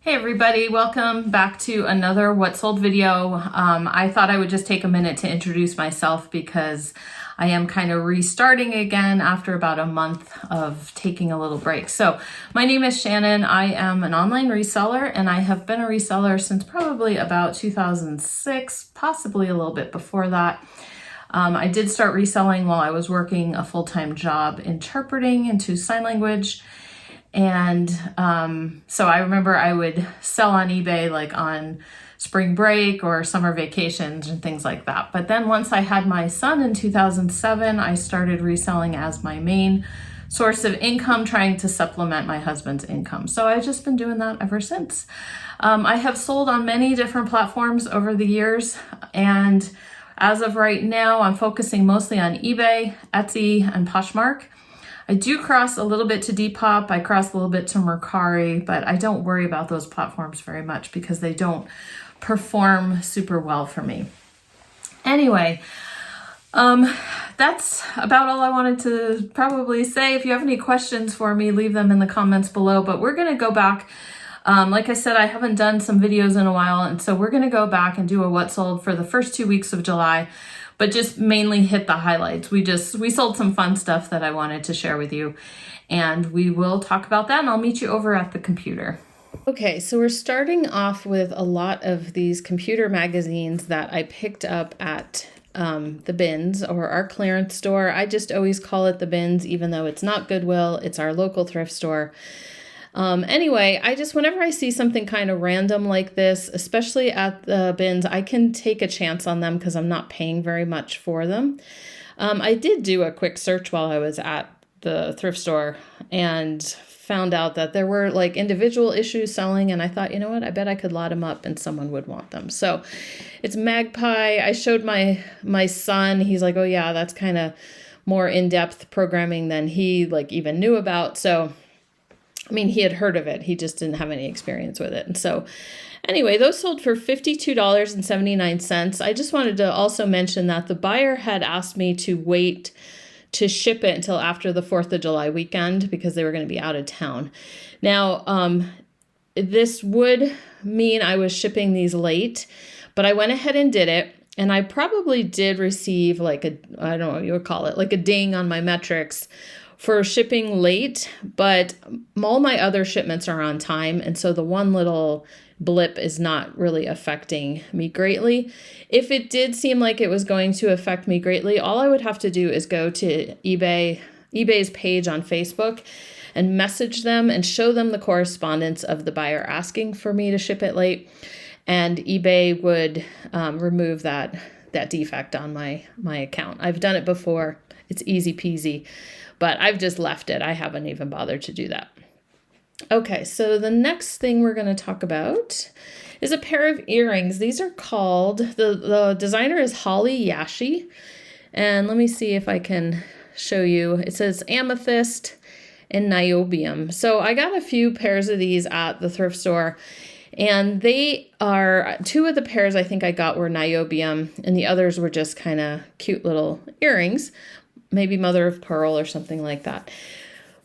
Hey everybody, welcome back to another What Sold video. I thought I would just take a minute to introduce myself because I am kind of restarting again after about a month of taking a little break. So my name is Shannon. I am an online reseller and I have been a reseller since probably about 2006, possibly a little bit before that. I did start reselling while I was working a full-time job interpreting into sign language. And so I remember I would sell on eBay like on spring break or summer vacations and things like that. But then once I had my son in 2007, I started reselling as my main source of income, trying to supplement my husband's income. So I've just been doing that ever since. I have sold on many different platforms over the years, and as of right now, I'm focusing mostly on eBay, Etsy, and Poshmark. I do cross a little bit to Depop, I cross a little bit to Mercari, but I don't worry about those platforms very much because they don't perform super well for me. Anyway, that's about all I wanted to probably say. If you have any questions for me, leave them in the comments below, but we're going to go back. Like I said, I haven't done some videos in a while, and so we're going to go back and do a what sold for the first 2 weeks of July, but just mainly hit the highlights. We sold some fun stuff that I wanted to share with you, and we will talk about that, and I'll meet you over at the computer. Okay, so we're starting off with a lot of these computer magazines that I picked up at the bins or our clearance store. I just always call it the bins, even though it's not Goodwill, it's our local thrift store. Anyway, whenever I see something kind of random like this, especially at the bins, I can take a chance on them because I'm not paying very much for them. I did do a quick search while I was at the thrift store and found out that there were like individual issues selling, and I thought, you know what, I bet I could lot them up and someone would want them. So it's Magpie. I showed my son. He's like, oh yeah, that's kind of more in-depth programming than he like even knew about. So I mean, he had heard of it. He just didn't have any experience with it. And so anyway, those sold for $52.79. I just wanted to also mention that the buyer had asked me to wait to ship it until after the 4th of July weekend because they were going to be out of town. Now, this would mean I was shipping these late, but I went ahead and did it. And I probably did receive like I don't know what you would call it, like a ding on my metrics for shipping late, but all my other shipments are on time. And so the one little blip is not really affecting me greatly. If it did seem like it was going to affect me greatly, all I would have to do is go to eBay's page on Facebook and message them and show them the correspondence of the buyer asking for me to ship it late. And eBay would remove that defect on my account. I've done it before. It's easy peasy. But I've just left it. I haven't even bothered to do that. Okay, so the next thing we're going to talk about is a pair of earrings. These are called, the designer is Holly Yashi. And let me see if I can show you. It says amethyst and niobium. So I got a few pairs of these at the thrift store. And they are, two of the pairs I think I got were niobium, and the others were just kind of cute little earrings. Maybe mother of pearl or something like that.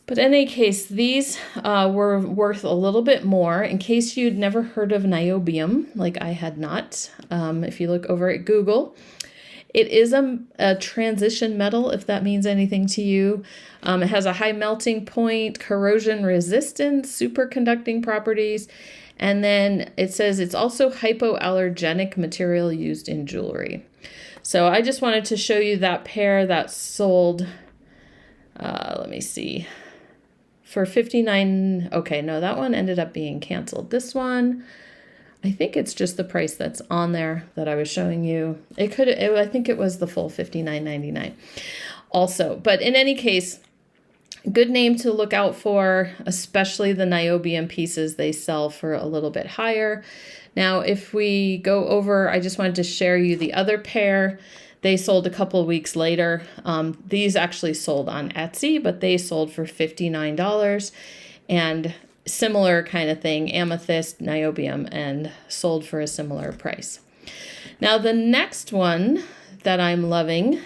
But in any case, these were worth a little bit more. In case you'd never heard of niobium, like I had not, if you look over at Google, it is a transition metal, if that means anything to you. It has a high melting point, corrosion resistance, superconducting properties, and then it says it's also hypoallergenic material used in jewelry. So I just wanted to show you that pair that sold, let me see, for $59. Okay, no, that one ended up being canceled. This one, I think it's just the price that's on there that I was showing you. I think it was the full $59.99 also. But in any case, good name to look out for, especially the niobium pieces. They sell for a little bit higher. Now, if we go over, I just wanted to share you the other pair. They sold a couple of weeks later. These actually sold on Etsy, but they sold for $59. And similar kind of thing, amethyst, niobium, and sold for a similar price. Now, the next one that I'm loving,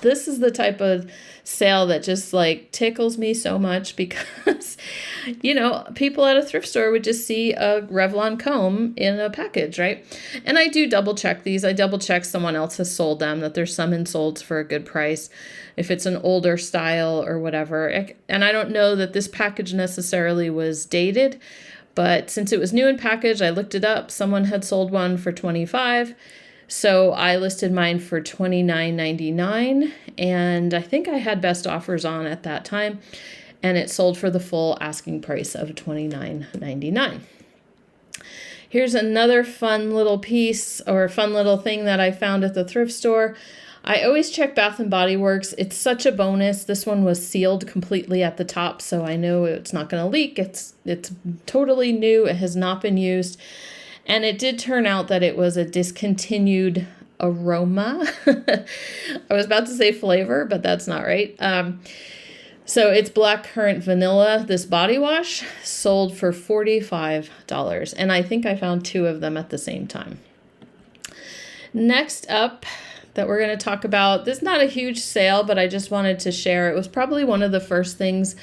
This is the type of sale that just like tickles me so much because, you know, people at a thrift store would just see a Revlon comb in a package, right? And I do double check these. I double check someone else has sold them, that there's some in solds for a good price, if it's an older style or whatever. And I don't know that this package necessarily was dated, but since it was new in package, I looked it up. Someone had sold one for $25. So I listed mine for $29.99, and I think I had best offers on at that time, and it sold for the full asking price of $29.99. Here's another fun little piece or fun little thing that I found at the thrift store. I always check Bath & Body Works. It's such a bonus. This one was sealed completely at the top, so I know it's not going to leak. It's totally new. It has not been used. And it did turn out that it was a discontinued aroma. I was about to say flavor, but that's not right. So it's blackcurrant vanilla, this body wash, sold for $45. And I think I found 2 of them at the same time. Next up that we're going to talk about, this is not a huge sale, but I just wanted to share. It was probably one of the first things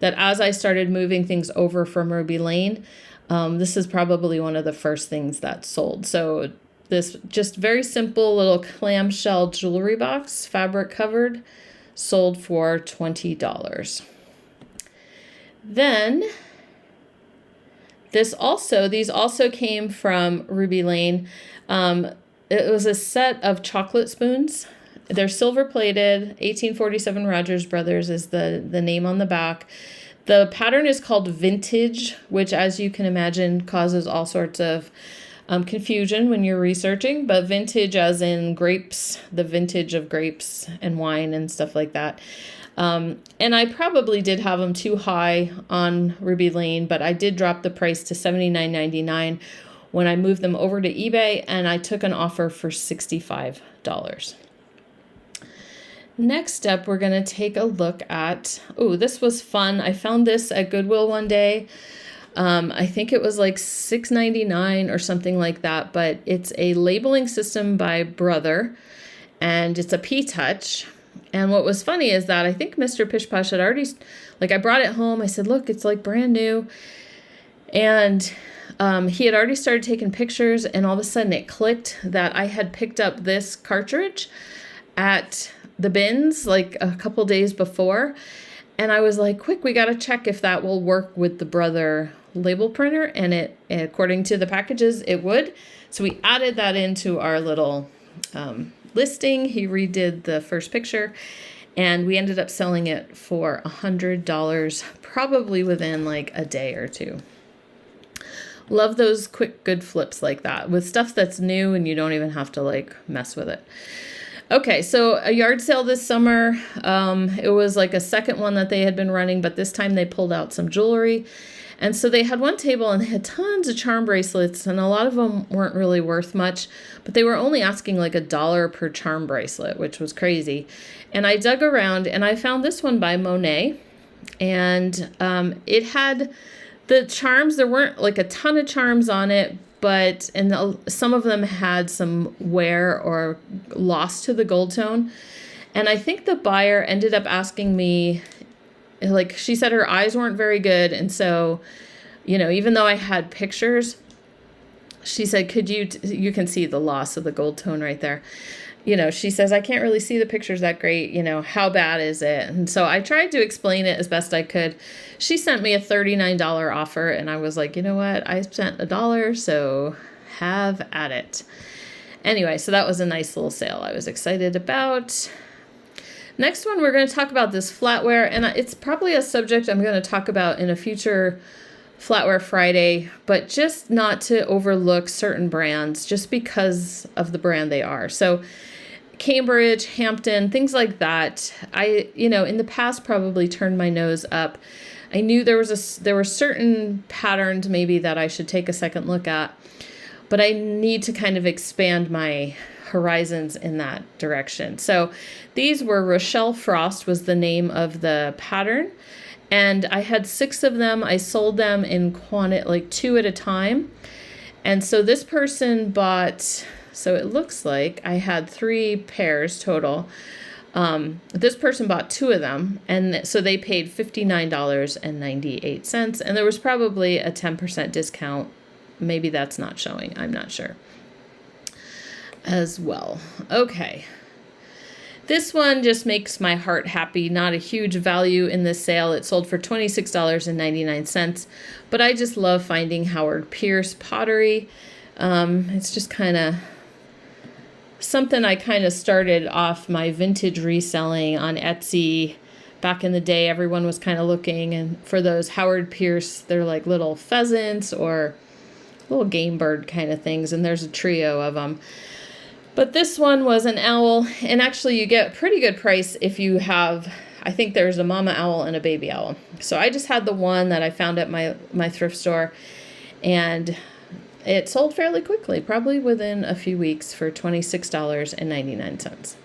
that as I started moving things over from Ruby Lane, this is probably one of the first things that sold. So this just very simple little clamshell jewelry box, fabric covered, sold for $20. Then these also came from Ruby Lane. It was a set of chocolate spoons. They're silver plated. 1847 Rogers Brothers is the name on the back. The pattern is called Vintage, which, as you can imagine, causes all sorts of confusion when you're researching. But vintage as in grapes, the vintage of grapes and wine and stuff like that. And I probably did have them too high on Ruby Lane, but I did drop the price to $79.99 when I moved them over to eBay, and I took an offer for $65. Next up, we're going to take a look at, this was fun. I found this at Goodwill one day. I think it was like $6.99 or something like that, but it's a labeling system by Brother, and it's a P-Touch. And what was funny is that I think Mr. Pish Posh had already, I brought it home. I said, look, it's like brand new. And he had already started taking pictures, and all of a sudden it clicked that I had picked up this cartridge at the bins like a couple days before. And I was like, quick, we got to check if that will work with the Brother label printer. And it, according to the packages, it would. So we added that into our little listing. He redid the first picture, and we ended up selling it for $100, probably within like a day or two. Love those quick, good flips like that with stuff that's new and you don't even have to mess with it. Okay, so a yard sale this summer. It was like a second one that they had been running, but this time they pulled out some jewelry. And so they had one table and they had tons of charm bracelets, and a lot of them weren't really worth much, but they were only asking like $1 per charm bracelet, which was crazy. And I dug around and I found this one by Monet, and it had the charms. There weren't like a ton of charms on it, but some of them had some wear or loss to the gold tone. And I think the buyer ended up asking me, she said her eyes weren't very good. And so, even though I had pictures, she said, could you can see the loss of the gold tone right there. She says, I can't really see the pictures that great. How bad is it? And so I tried to explain it as best I could. She sent me a $39 offer, and I was like, you know what? I spent $1, so have at it. Anyway, so that was a nice little sale I was excited about. Next one, we're going to talk about this flatware, and it's probably a subject I'm going to talk about in a future Flatware Friday, but just not to overlook certain brands just because of the brand they are. So Cambridge, Hampton, things like that. I, in the past probably turned my nose up. I knew there were certain patterns maybe that I should take a second look at, but I need to kind of expand my horizons in that direction. So these were Rochelle Frost was the name of the pattern, and I had 6 of them. I sold them in quantity, 2 at a time. And so this person bought, so it looks like I had 3 pairs total. This person bought 2 of them, and so they paid $59.98, and there was probably a 10% discount. Maybe that's not showing. I'm not sure. As well. Okay. This one just makes my heart happy. Not a huge value in this sale. It sold for $26.99, but I just love finding Howard Pierce pottery. It's just kind of something I kind of started off my vintage reselling on Etsy. Back in the day, everyone was kind of looking and for those Howard Pierce, they're like little pheasants or little game bird kind of things, and there's a trio of them. But this one was an owl, and actually you get a pretty good price if you have, I think there's a mama owl and a baby owl. So I just had the one that I found at my thrift store, and it sold fairly quickly, probably within a few weeks for $26.99.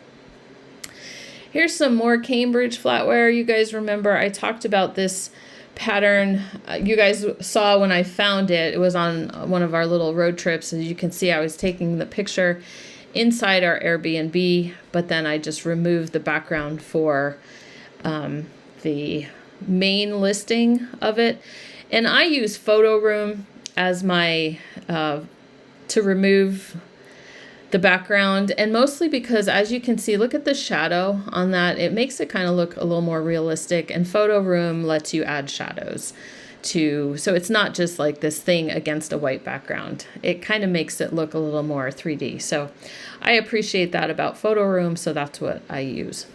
Here's some more Cambridge flatware. You guys remember I talked about this pattern. You guys saw when I found it. It was on one of our little road trips. As you can see, I was taking the picture inside our Airbnb, but then I just removed the background for the main listing of it. And I use Photo Room as my to remove the background, and mostly because, as you can see, look at the shadow on that. It makes it kind of look a little more realistic, and Photo Room lets you add shadows to, so it's not just like this thing against a white background. It kind of makes it look a little more 3D. So I appreciate that about Photo Room, so that's what I use.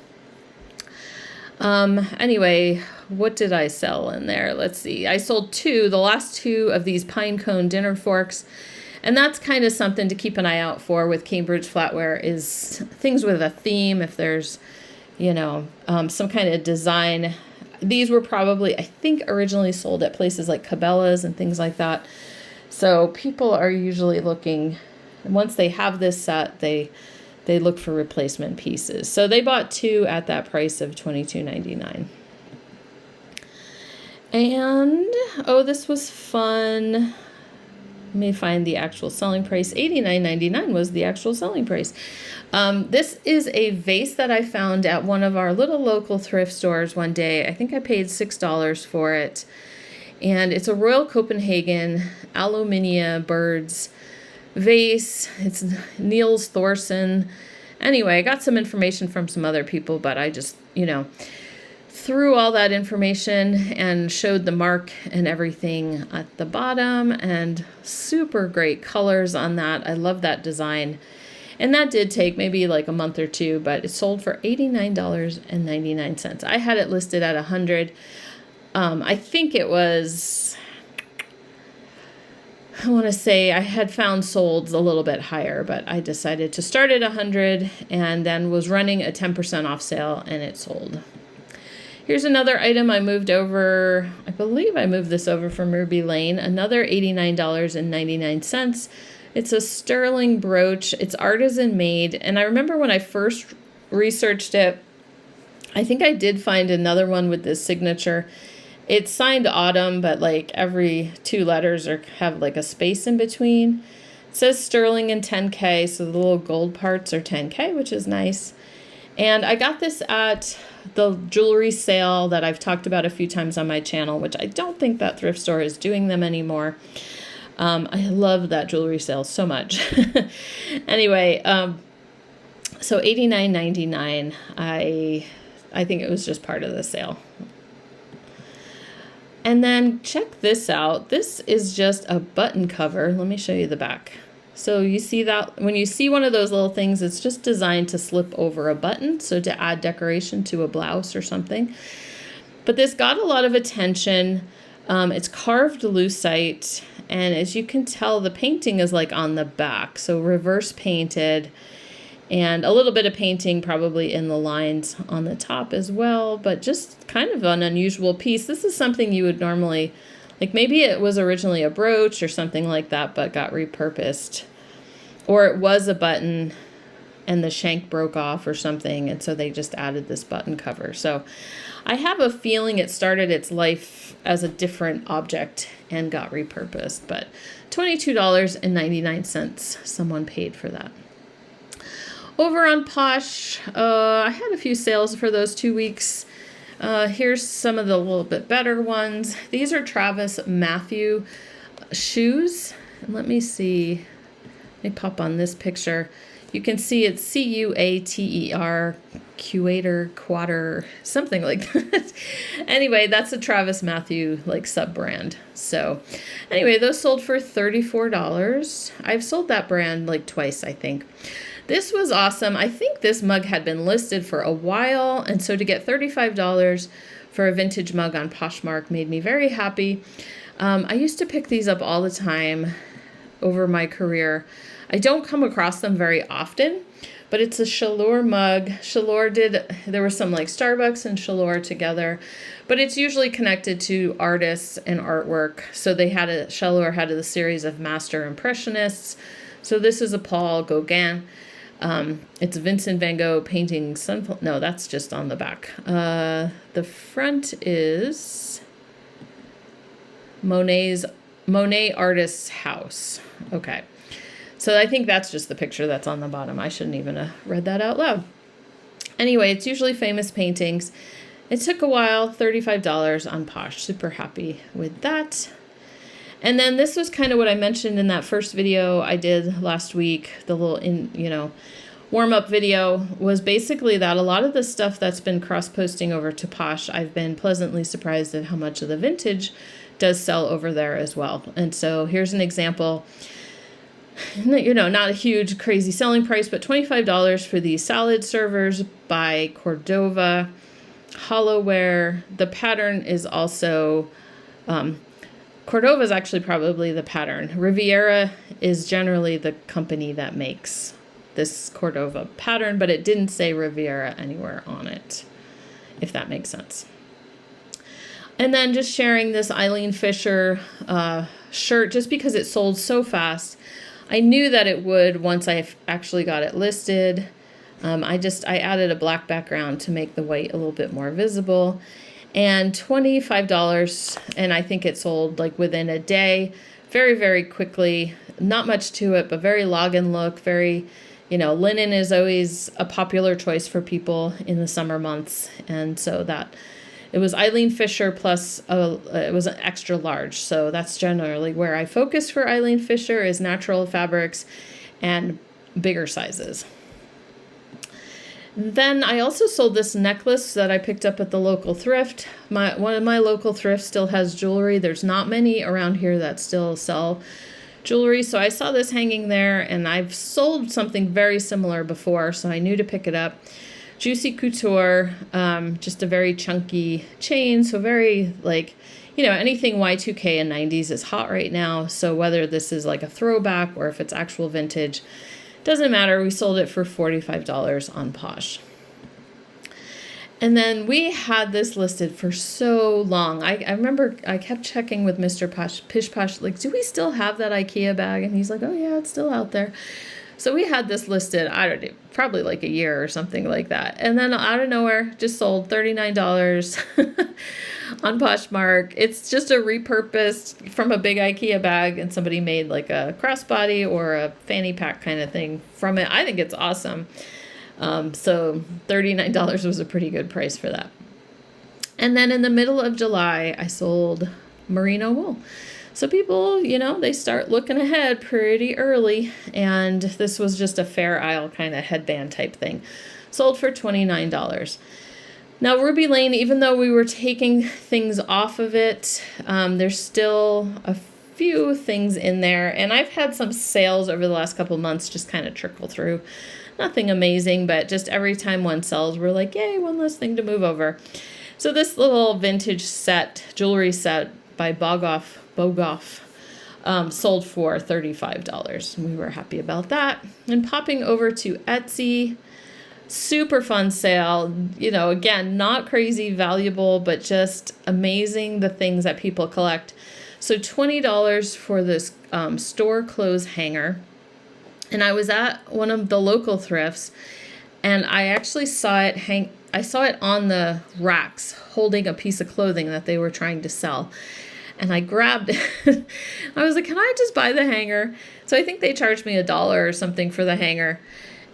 Anyway, what did I sell in there? Let's see. I sold the last 2 of these pine cone dinner forks. And that's kind of something to keep an eye out for with Cambridge flatware, is things with a theme. If there's, some kind of design. These were probably, I think, originally sold at places like Cabela's and things like that. So people are usually looking, once they have this set, they look for replacement pieces. So they bought 2 at that price of $22.99. And, oh, this was fun. Let me find the actual selling price. $89.99 was the actual selling price. This is a vase that I found at one of our little local thrift stores one day. I think I paid $6 for it. And it's a Royal Copenhagen Aluminia Birds vase. It's Niels Thorsen. Anyway, I got some information from some other people, but I just, threw all that information and showed the mark and everything at the bottom, and super great colors on that. I love that design. And that did take maybe like a month or 2, but it sold for $89.99. I had it listed at $100. I think it was, I want to say I had found sold a little bit higher, but I decided to start at $100 and then was running a 10% off sale, and it sold. Here's another item I moved over. I believe I moved this over from Ruby Lane. Another $89.99. It's a sterling brooch. It's artisan made. And I remember when I first researched it, I think I did find another one with this signature. It's signed Autumn, but like every 2 letters have like a space in between. It says sterling and 10K, so the little gold parts are 10K, which is nice. And I got this at the jewelry sale that I've talked about a few times on my channel, which I don't think that thrift store is doing them anymore. I love that jewelry sale so much. Anyway, so $89.99. I think it was just part of the sale. And then check this out. This is just a button cover. Let me show you the back. So you see that when you see one of those little things, it's just designed to slip over a button, so to add decoration to a blouse or something. But this got a lot of attention. It's carved lucite, and as you can tell, the painting is like on the back, so reverse painted, and a little bit of painting probably in the lines on the top as well, but just kind of an unusual piece. This is something you would normally, like maybe it was originally a brooch or something like that, but got repurposed. Or it was a button and the shank broke off or something, and so they just added this button cover. So I have a feeling it started its life as a different object and got repurposed, but $22.99 someone paid for that. Over on Posh, I had a few sales for those 2 weeks. Here's some of the little bit better ones. These are Travis Matthew shoes. And let me see. Let me pop on this picture. You can see it's Cuater, Quater, something like that. Anyway, that's a Travis Matthew like sub brand. So anyway, those sold for $34. I've sold that brand like twice, I think. This was awesome. I think this mug had been listed for a while, and so to get $35 for a vintage mug on Poshmark made me very happy. I used to pick these up all the time over my career. I don't come across them very often, but it's a Chaleur mug. There were some like Starbucks and Chaleur together, but it's usually connected to artists and artwork. So Chaleur had a series of master impressionists. So this is a Paul Gauguin. It's Vincent van Gogh painting no, that's just on the back. The front is Monet Artist's House. Okay. So I think that's just the picture that's on the bottom. I shouldn't even have read that out loud. Anyway, it's usually famous paintings. It took a while, $35 on Posh. Super happy with that. And then this was kind of what I mentioned in that first video I did last week. The little, warm-up video was basically that a lot of the stuff that's been cross-posting over to Posh, I've been pleasantly surprised at how much of the vintage does sell over there as well. And so here's an example. Not a huge, crazy selling price, but $25 for these salad servers by Cordova. Hollowware. The pattern is also, Cordova is actually probably the pattern. Riviera is generally the company that makes this Cordova pattern, but it didn't say Riviera anywhere on it, if that makes sense. And then just sharing this Eileen Fisher shirt, just because it sold so fast. I knew that it would once I actually got it listed. I added a black background to make the white a little bit more visible. And $25, and I think it sold like within a day, very, very quickly. Not much to it, but very login look, very, linen is always a popular choice for people in the summer months. And so it was Eileen Fisher plus it was an extra large. So that's generally where I focus for Eileen Fisher is natural fabrics and bigger sizes. Then I also sold this necklace that I picked up at the local thrift. One of my local thrifts still has jewelry. There's not many around here that still sell jewelry. So I saw this hanging there, and I've sold something very similar before, so I knew to pick it up. Juicy Couture, just a very chunky chain. So very anything Y2K and 90s is hot right now. So whether this is like a throwback or if it's actual vintage, doesn't matter. We sold it for $45 on Posh. And then we had this listed for so long. I remember I kept checking with Mr. Pish Posh, like, do we still have that IKEA bag? And he's like, oh yeah, it's still out there. So we had this listed, I don't know, probably like a year or something like that. And then out of nowhere, just sold $39 on Poshmark. It's just a repurposed from a big IKEA bag, and somebody made like a crossbody or a fanny pack kind of thing from it. I think it's awesome. So $39 was a pretty good price for that. And then in the middle of July, I sold merino wool. So people, they start looking ahead pretty early, and this was just a Fair Isle kind of headband type thing. Sold for $29. Now, Ruby Lane, even though we were taking things off of it, there's still a few things in there, and I've had some sales over the last couple of months just kind of trickle through. Nothing amazing, but just every time one sells, we're like, yay, one less thing to move over. So this little vintage jewelry set by Bogoff, sold for $35. We were happy about that. And popping over to Etsy, super fun sale. Again, not crazy valuable, but just amazing the things that people collect. So $20 for this store clothes hanger. And I was at one of the local thrifts, and I actually saw it I saw it on the racks holding a piece of clothing that they were trying to sell. And I grabbed it. I was like, can I just buy the hanger? So I think they charged me $1 or something for the hanger.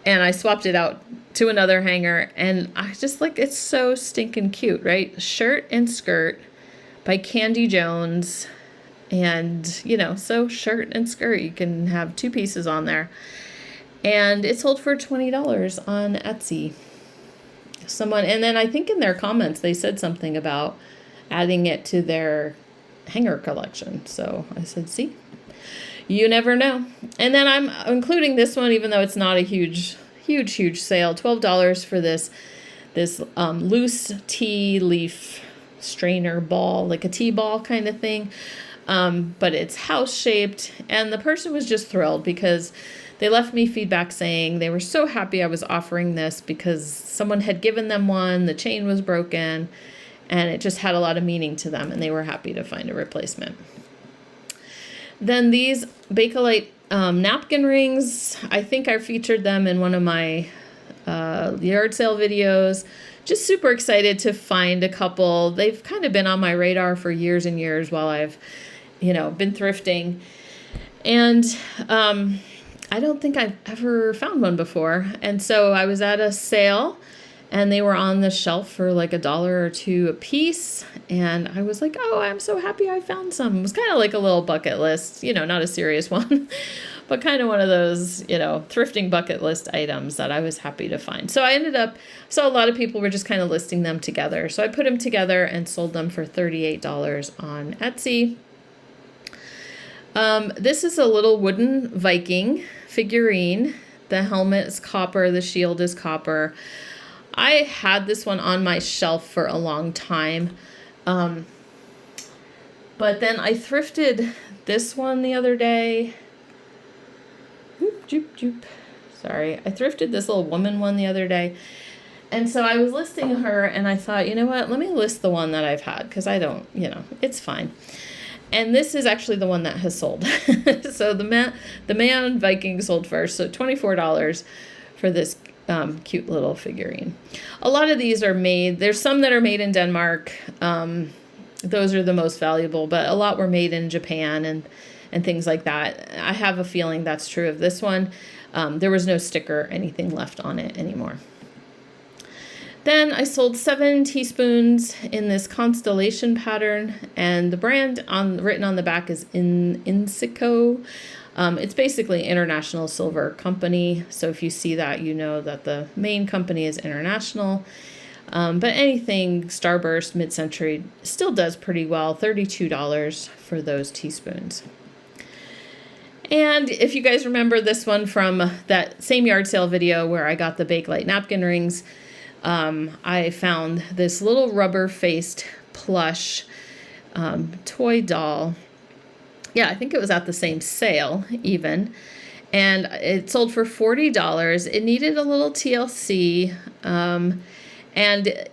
and I swapped it out to another hanger, and I just like, it's so stinking cute, right? Shirt and skirt by Candy Jones. And, you know, so shirt and skirt, you can have 2 pieces on there. And it sold for $20 on Etsy. Someone, and then I think in their comments, they said something about adding it to their hanger collection. So I said, see, you never know. And then I'm including this one, even though it's not a huge sale, $12 for this loose tea leaf strainer ball, like a tea ball kind of thing. But it's house shaped, and the person was just thrilled because they left me feedback saying they were so happy I was offering this because someone had given them one, the chain was broken, and it just had a lot of meaning to them, and they were happy to find a replacement. Then these Bakelite napkin rings, I think I featured them in one of my yard sale videos. Just super excited to find a couple. They've kind of been on my radar for years and years while I've, been thrifting. And I don't think I've ever found one before. And so I was at a sale, and they were on the shelf for like $1 or $2 a piece. And I was like, oh, I'm so happy I found some. It was kind of like a little bucket list, not a serious one, but kind of one of those, thrifting bucket list items that I was happy to find. So so a lot of people were just kind of listing them together. So I put them together and sold them for $38 on Etsy. This is a little wooden Viking figurine. The helmet is copper, the shield is copper. I had this one on my shelf for a long time. But then I thrifted this one the other day. Sorry. I thrifted this little woman one the other day. And so I was listing her, and I thought, you know what? Let me list the one that I've had, because I don't, it's fine. And this is actually the one that has sold. So the man Viking sold first. So $24 for this cute little figurine. A lot of these are made, there's some that are made in Denmark. Those are the most valuable, but a lot were made in Japan and things like that. I have a feeling that's true of this one. There was no sticker or anything left on it anymore. Then I sold 7 teaspoons in this constellation pattern, and the brand written on the back is Insico. It's basically International Silver Company. So if you see that, you know that the main company is international. But anything Starburst mid-century still does pretty well. $32 for those teaspoons. And if you guys remember this one from that same yard sale video where I got the Bakelite napkin rings, I found this little rubber-faced plush toy doll. Yeah, I think it was at the same sale even. And it sold for $40. It needed a little TLC. And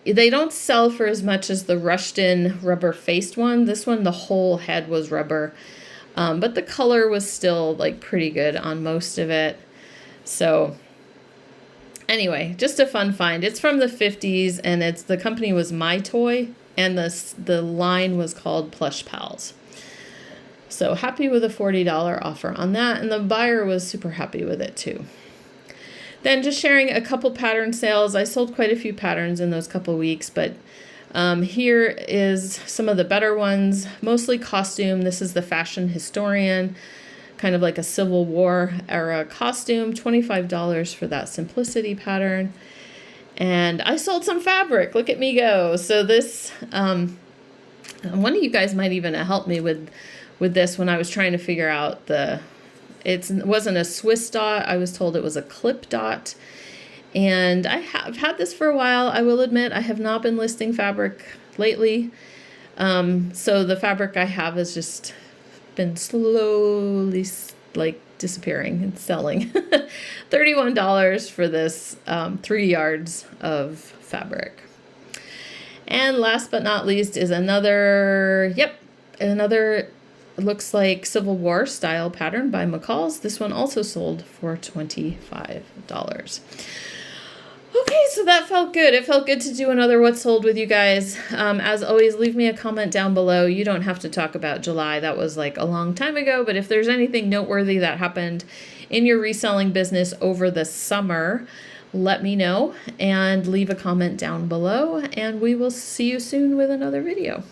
they don't sell for as much as the rushed-in rubber-faced one. This one, the whole head was rubber. But the color was still like pretty good on most of it. So anyway, just a fun find. It's from the 50s, and the company was My Toy, and the line was called Plush Pals. So happy with a $40 offer on that, and the buyer was super happy with it too. Then just sharing a couple pattern sales. I sold quite a few patterns in those couple weeks, but here is some of the better ones, mostly costume. This is the Fashion Historian, kind of like a Civil War era costume, $25 for that Simplicity pattern. And I sold some fabric. Look at me go. So this, one of you guys might even help me with this when I was trying to figure out it wasn't a Swiss dot. I was told it was a clip dot. And I have had this for a while. I will admit I have not been listing fabric lately. So the fabric I have has just been slowly disappearing and selling. $31 for this 3 yards of fabric. And last but not least is another looks like Civil War style pattern by McCall's. This one also sold for $25. Okay, so that felt good. It felt good to do another What's Sold with you guys. As always, leave me a comment down below. You don't have to talk about July. That was like a long time ago, but if there's anything noteworthy that happened in your reselling business over the summer, let me know and leave a comment down below, and we will see you soon with another video.